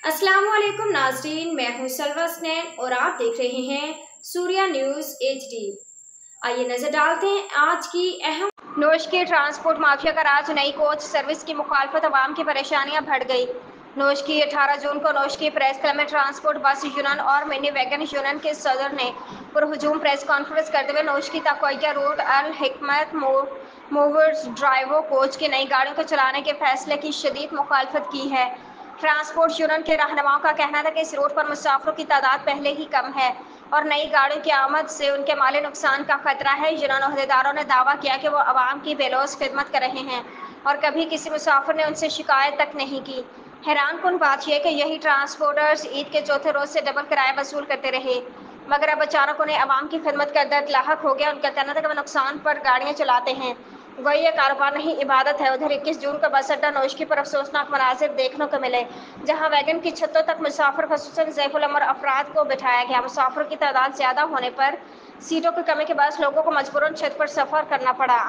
अस्सलामुअलैकुम नाज़रीन, मैं हूं सलवा स्नैन और आप देख रहे हैं सूर्या न्यूज़ HD। आइए नजर डालते हैं आज की अहम। नोश के ट्रांसपोर्ट माफिया का राज, नई कोच सर्विस की मुखालफत, अवाम की परेशानियां बढ़ गई। नोश की 18 जून को नोश की प्रेस क्लब में ट्रांसपोर्ट बस यूनियन और मिनी वैगन यूनियन के सदर ने पुरहुजूम प्रेस कॉन्फ्रेंस करते हुए नोश की तक़विया रूट अल हिकमत मूवर्स ड्राइवो कोच की नई गाड़ियों को चलाने के फैसले की शदीद मुखालफत की है। ट्रांसपोर्ट यूनियन के रहनुमाओं का कहना था कि इस रूट पर मुसाफिरों की तादाद पहले ही कम है और नई गाड़ियों की आमद से उनके माली नुकसान का खतरा है। यूनियन अहदेदारों ने दावा किया कि वो आवाम की बेलौस खिदमत कर रहे हैं और कभी किसी मुसाफिर ने उनसे शिकायत तक नहीं की। हैरान कुन बात यह कि यही ट्रांसपोर्टर्स ईद के चौथे रोज से डबल किराया वसूल करते रहे, मगर अब अचानक उन्हें आवाम की खिदमत का दर्द लाहक हो गया। उनका कहना था कि वो नुकसान पर गाड़ियाँ चलाते हैं, वही ये कारोबार नहीं इबादत है। उधर 21 जून को बस अड्डा नोश की पर अफसोसनाक मनाजिर देखने को मिले, जहां वैगन की छतों तक मुसाफिर खसूसन ज़ैफ़ुल उम्र अफराद को बिठाया गया। मुसाफिरों की तादाद ज़्यादा होने पर सीटों की कमी के बायस लोगों को मजबूरन छत पर सफ़र करना पड़ा।